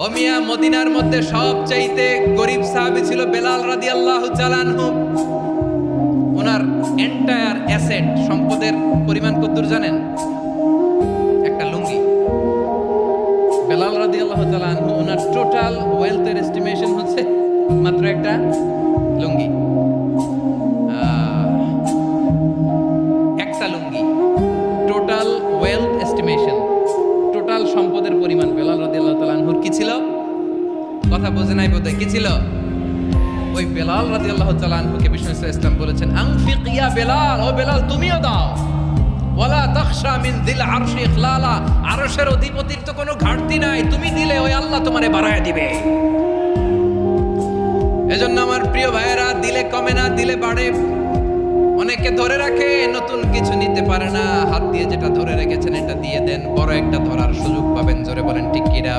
ও মিয়া, মদিনার মধ্যে সবচাইতে গরিব সাহাবী ছিল বেলাল রাদিয়াল্লাহু তাআলা আনহু। ওনার এন্টায়ার অ্যাসেট, সম্পদের পরিমাণ কতদূর জানেন? একটা লুঙ্গি। বেলাল রাদিয়াল্লাহু তাআলা আনহু, ওনার টোটাল ওয়েলথের এস্টিমেশন হচ্ছে মাত্র একটা লুঙ্গি। একটা লুঙ্গি, টোটাল ওয়েলথ এস্টিমেশন, টোটাল সম্পদের পরিমাণ বেলাল রাদিয়াল্লাহু তাআলা আনহুর কি ছিল? কথা বোঝে নাই বোধহয়। কি ছিল? ওই বেলাল রাদিয়াল্লাহু তাআলা আনহুকে বিষ্ণু ইসলাম বলেছেন, আনফিক ইয়া বেলাল, ও বেলাল তুমিও দাও। ওয়ালা তাখশা মিন যিল আরশি ইখলালা, আরশের অধিপতির তো কোনো ঘাটতি নাই, তুমি দিলে ওই আল্লাহ তোমারে বাড়ায় দিবে। এজন্য আমার প্রিয় ভাইয়েরা, দিলে কমে না, দিলে বাড়ে। অনেকে ধরে রাখে, নতুন কিছু নিতে পারে না, হাত দিয়ে যেটা ধরে রেখেছেন এটা দিয়ে দেন, বড় একটা ধরার সুযোগ পাবেন। জোরে বলেন ঠিক কিনা?